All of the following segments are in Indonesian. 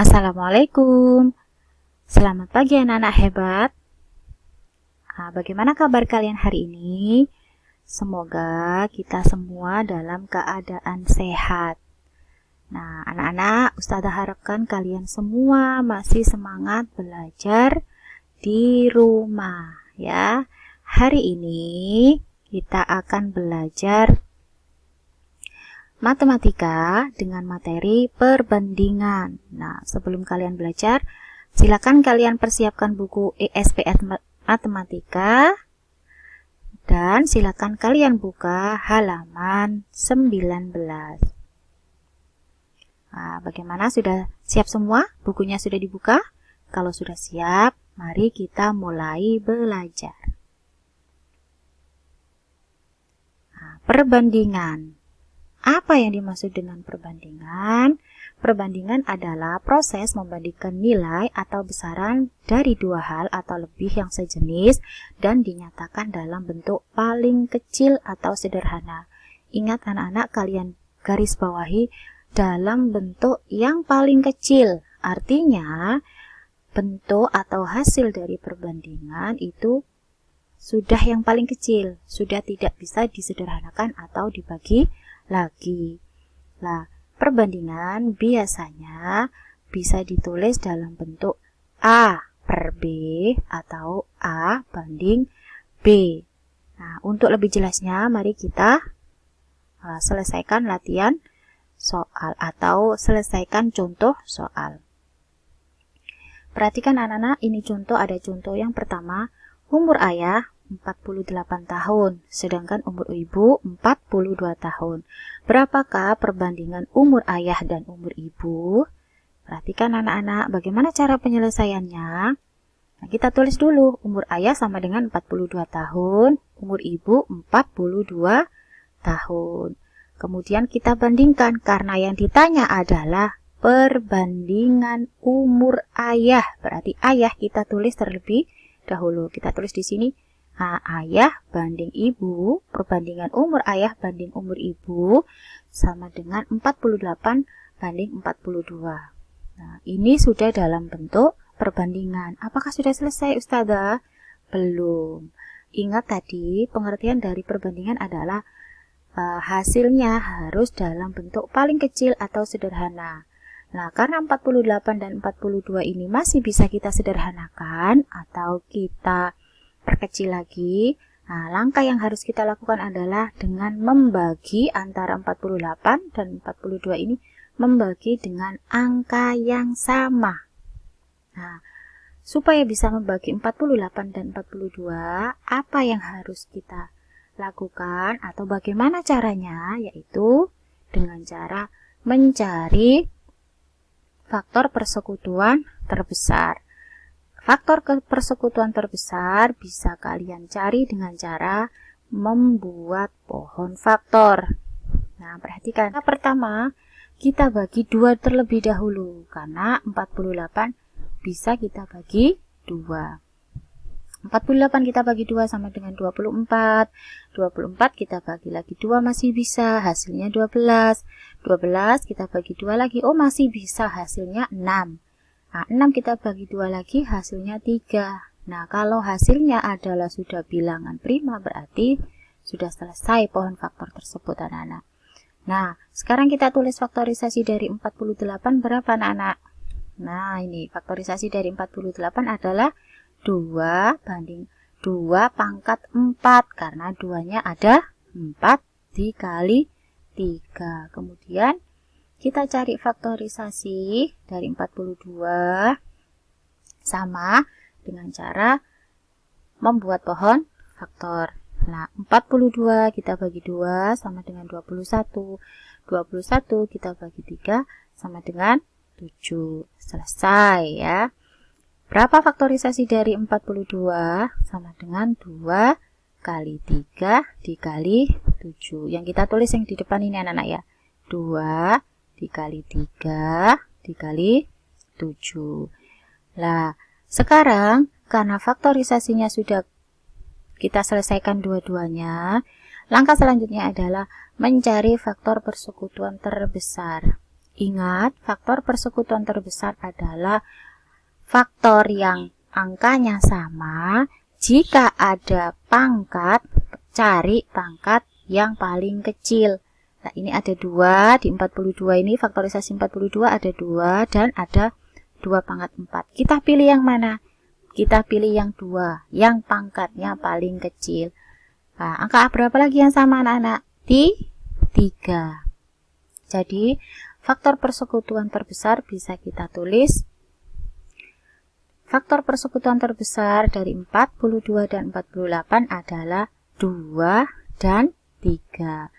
Assalamualaikum. Selamat pagi anak-anak hebat. Bagaimana kabar kalian hari ini? Semoga kita semua dalam keadaan sehat. Nah, anak-anak, Ustazah harapkan kalian semua masih semangat belajar di rumah ya. Hari ini kita akan belajar matematika dengan materi perbandingan. Nah, sebelum kalian belajar, silakan kalian persiapkan buku ESPS Matematika dan silakan kalian buka halaman 19. Bagaimana, sudah siap semua? Bukunya sudah dibuka? Kalau sudah siap, mari kita mulai belajar. Perbandingan. Apa yang dimaksud dengan perbandingan? Perbandingan adalah proses membandingkan nilai atau besaran dari dua hal atau lebih yang sejenis dan dinyatakan dalam bentuk paling kecil atau sederhana. Ingat anak-anak, kalian garis bawahi dalam bentuk yang paling kecil. Artinya, bentuk atau hasil dari perbandingan itu sudah yang paling kecil, sudah tidak bisa disederhanakan atau dibagi lagi. Nah, perbandingan biasanya bisa ditulis dalam bentuk A per B atau A banding B. Nah, untuk lebih jelasnya, mari kita selesaikan latihan soal atau selesaikan contoh soal. Perhatikan anak-anak, ini contoh, ada contoh yang pertama, umur ayah 48 tahun, sedangkan umur ibu 42 tahun. Berapakah perbandingan umur ayah dan umur ibu? Perhatikan anak-anak, bagaimana cara penyelesaiannya? Nah, kita tulis dulu, umur ayah sama dengan 42 tahun, umur ibu 42 tahun. Kemudian kita bandingkan, karena yang ditanya adalah perbandingan umur ayah. Berarti ayah kita tulis terlebih dahulu. Kita tulis di sini ayah banding ibu, perbandingan umur ayah banding umur ibu sama dengan 48 banding 42. Nah, ini sudah dalam bentuk perbandingan. Apakah sudah selesai, Ustazah? Belum. Ingat tadi, pengertian dari perbandingan adalah hasilnya harus dalam bentuk paling kecil atau sederhana. Nah, karena 48 dan 42 ini masih bisa kita sederhanakan atau kita perkecil lagi. Nah, langkah yang harus kita lakukan adalah dengan membagi antara 48 dan 42 ini, membagi dengan angka yang sama. Nah, supaya bisa membagi 48 dan 42, apa yang harus kita lakukan atau bagaimana caranya? Yaitu dengan cara mencari faktor persekutuan terbesar. Faktor persekutuan terbesar bisa kalian cari dengan cara membuat pohon faktor. Nah, perhatikan. Yang pertama, kita bagi 2 terlebih dahulu, karena 48 bisa kita bagi 2. 48 kita bagi 2 sama dengan 24. 24 kita bagi lagi 2 masih bisa, hasilnya 12. 12 kita bagi 2 lagi, masih bisa, hasilnya 6. Nah, 6 kita bagi 2 lagi, hasilnya 3. Nah, kalau hasilnya adalah sudah bilangan prima, berarti sudah selesai pohon faktor tersebut, anak-anak. Nah, sekarang kita tulis faktorisasi dari 48 berapa, anak-anak? Nah, ini faktorisasi dari 48 adalah 2 banding 2 pangkat 4, karena 2-nya ada 4 dikali 3. Kemudian kita cari faktorisasi dari 42 sama dengan cara membuat pohon faktor. Nah, 42 kita bagi 2 sama dengan 21. 21 kita bagi 3 sama dengan 7. Selesai ya. Berapa faktorisasi dari 42? Sama dengan 2 kali 3 dikali 7. Yang kita tulis yang di depan ini anak-anak ya. 2 dikali 3 dikali 7. Nah, sekarang karena faktorisasinya sudah kita selesaikan dua-duanya, langkah selanjutnya adalah mencari faktor persekutuan terbesar. Ingat, faktor persekutuan terbesar adalah faktor yang angkanya sama. Jika ada pangkat, cari pangkat yang paling kecil. Nah, ini ada 2, di 42 ini faktorisasi 42 ada 2 dan ada 2 pangkat 4. Kita pilih yang mana? Kita pilih yang 2, yang pangkatnya paling kecil. Nah, angka berapa lagi yang sama anak-anak? 3. Jadi, faktor persekutuan terbesar bisa kita tulis. Faktor persekutuan terbesar dari 42 dan 48 adalah 2 dan 3.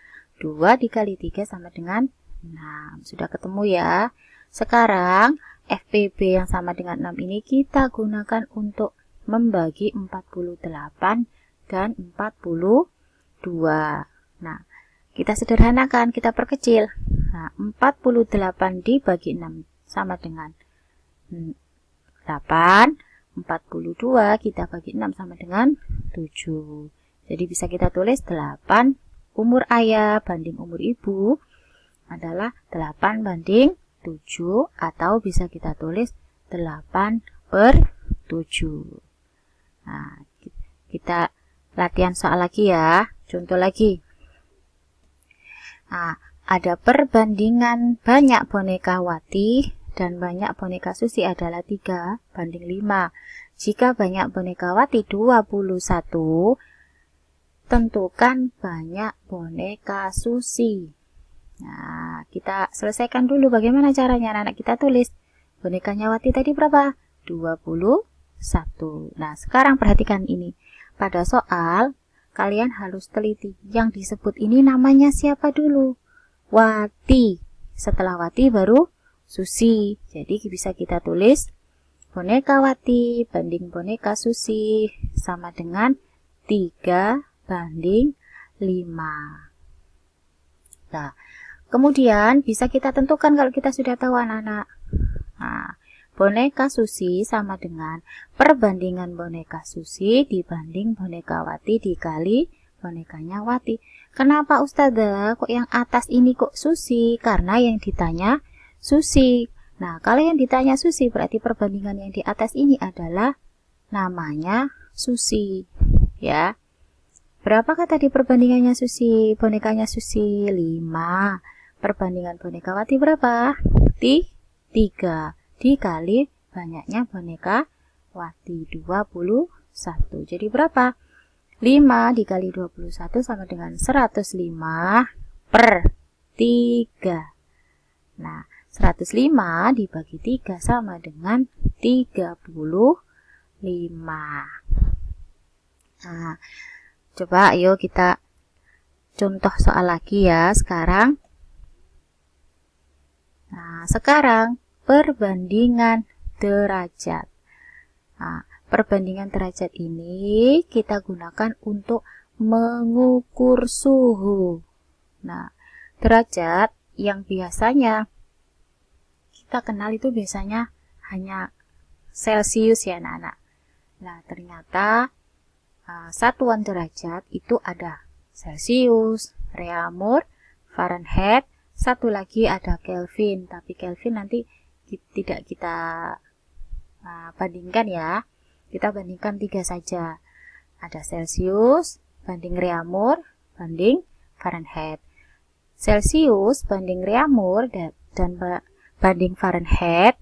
2 dikali 3 sama dengan 6. Sudah ketemu ya. Sekarang FPB yang sama dengan 6 ini kita gunakan untuk membagi 48 dan 42. Nah, kita sederhanakan, kita perkecil. Nah, 48 dibagi 6 sama dengan 8. 42 kita bagi 6 sama dengan 7. Jadi bisa kita tulis 8 umur ayah banding umur ibu adalah 8 banding 7, atau bisa kita tulis 8/7. Nah, kita latihan soal lagi ya. Contoh lagi. Nah, ada perbandingan banyak boneka Wati dan banyak boneka Susi adalah 3/5. Jika banyak boneka Wati 21, tentukan banyak boneka Susi. Nah, kita selesaikan dulu bagaimana caranya. Anak kita tulis bonekanya Wati tadi berapa? 21. Nah, sekarang perhatikan ini. Pada soal, kalian harus teliti. Yang disebut ini namanya siapa dulu? Wati. Setelah Wati baru Susi. Jadi bisa kita tulis boneka Wati banding boneka Susi sama dengan 3/5. Nah, kemudian bisa kita tentukan kalau kita sudah tahu anak-anak. Nah, boneka Susi sama dengan perbandingan boneka Susi dibanding boneka Wati dikali bonekanya Wati. Kenapa Ustazah kok yang atas ini kok Susi? Karena yang ditanya Susi. Nah, kalau yang ditanya Susi berarti perbandingan yang di atas ini adalah namanya Susi. Ya. Berapakah tadi perbandingannya Susi? Bonekanya Susi 5. Perbandingan boneka Wati berapa? 3. Dikali banyaknya boneka Wati 21. Jadi berapa? 5 dikali 21 sama dengan 105/3. Nah, 105 dibagi 3 sama dengan 35. Nah, coba ayo kita contoh soal lagi ya sekarang. Nah, sekarang perbandingan derajat. Nah, perbandingan derajat ini kita gunakan untuk mengukur suhu. Nah, derajat yang biasanya kita kenal itu biasanya hanya Celsius ya anak-anak. Nah, ternyata satuan derajat itu ada Celsius, Reaumur, Fahrenheit, satu lagi ada Kelvin. Tapi Kelvin nanti tidak kita bandingkan ya. Kita bandingkan 3 saja. Ada Celsius banding Reaumur banding Fahrenheit. Celsius banding Reaumur dan banding Fahrenheit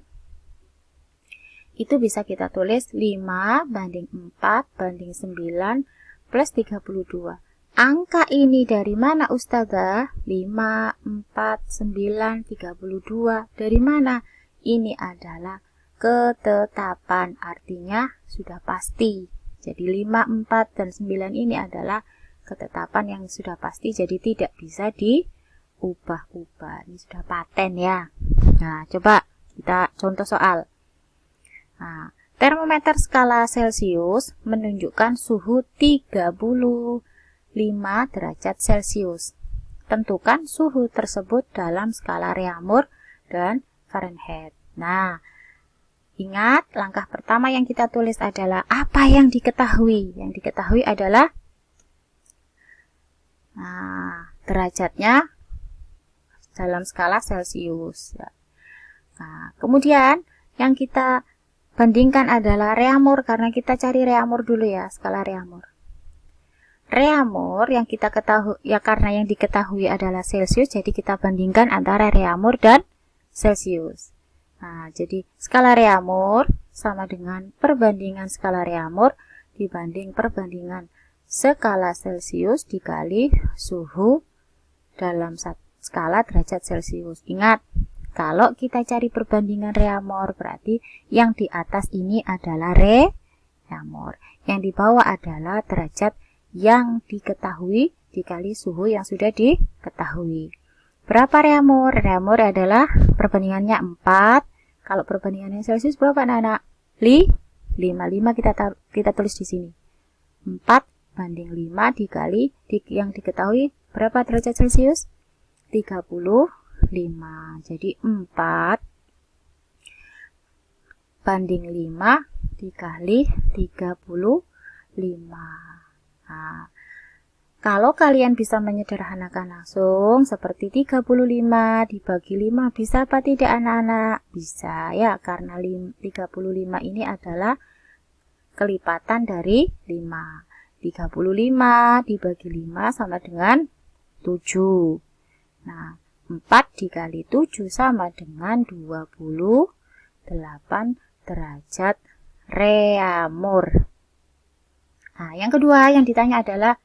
itu bisa kita tulis 5/4/9 plus 32. Angka ini dari mana Ustazah? 5, 4, 9, 32. Dari mana? Ini adalah ketetapan, artinya sudah pasti. Jadi 5, 4, dan 9 ini adalah ketetapan yang sudah pasti, jadi tidak bisa diubah-ubah. Ini sudah paten ya. Nah, coba kita contoh soal. Nah, termometer skala Celsius menunjukkan suhu 35 derajat Celsius. Tentukan suhu tersebut dalam skala Reaumur dan Fahrenheit. Nah, ingat langkah pertama yang kita tulis adalah apa yang diketahui. Yang diketahui adalah derajatnya dalam skala Celsius. Ya. Nah, kemudian yang kita bandingkan adalah reamur, karena kita cari reamur dulu ya, skala reamur. Reamur yang kita ketahui ya, karena yang diketahui adalah Celsius, jadi kita bandingkan antara reamur dan Celsius. Nah, jadi skala reamur sama dengan perbandingan skala reamur dibanding perbandingan skala Celsius dikali suhu dalam skala derajat Celsius. Ingat, kalau kita cari perbandingan reamur, berarti yang di atas ini adalah reamur, yang di bawah adalah derajat yang diketahui dikali suhu yang sudah diketahui. Berapa reamur? Reamur adalah perbandingannya 4. Kalau perbandingannya Celsius berapa anak-anak? 5 kita tulis di sini. 4 banding 5 dikali yang diketahui berapa derajat Celsius? 35. Jadi 4 banding 5 dikali 35. Nah, kalau kalian bisa menyederhanakan langsung seperti 35 dibagi 5, bisa apa tidak anak-anak? Bisa ya, karena 35 ini adalah kelipatan dari 5. 35 dibagi 5 sama dengan 7. Nah, 4 dikali 7 sama dengan 28 derajat reamur. Nah, yang kedua yang ditanya adalah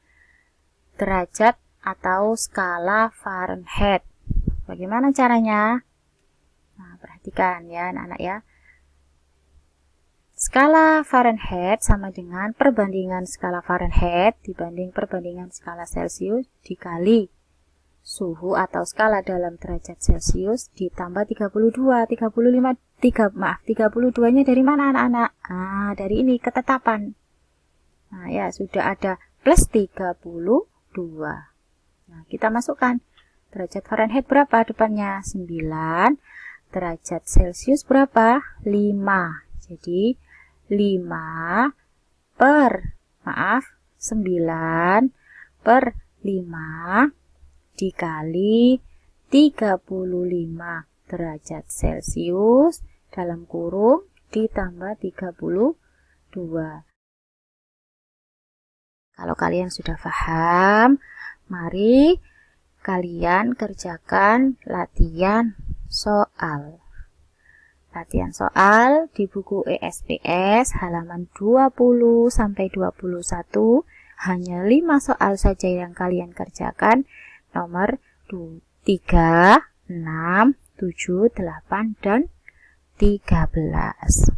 derajat atau skala Fahrenheit. Bagaimana caranya? Nah, perhatikan ya anak-anak ya. Skala Fahrenheit sama dengan perbandingan skala Fahrenheit dibanding perbandingan skala Celsius dikali suhu atau skala dalam derajat Celsius ditambah 32. 32-nya dari mana anak-anak? Nah, dari ini ketetapan. Nah, ya sudah ada plus 32. Nah, kita masukkan derajat Fahrenheit berapa depannya? 9. Derajat Celsius berapa? 5. Jadi 9 per 5 dikali 35 derajat Celsius dalam kurung ditambah 32. Kalau kalian sudah paham, mari kalian kerjakan latihan soal. Latihan soal di buku ESPS halaman 20 sampai 21, hanya 5 soal saja yang kalian kerjakan, nomor 3, 6, 7, 8, dan 13.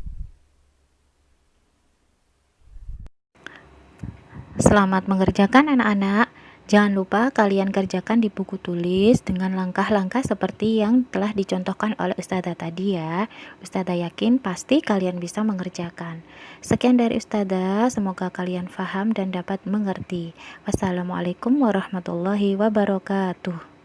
Selamat mengerjakan anak-anak. Jangan lupa kalian kerjakan di buku tulis dengan langkah-langkah seperti yang telah dicontohkan oleh Ustazah tadi ya. Ustazah yakin pasti kalian bisa mengerjakan. Sekian dari Ustazah, semoga kalian paham dan dapat mengerti. Wassalamualaikum warahmatullahi wabarakatuh.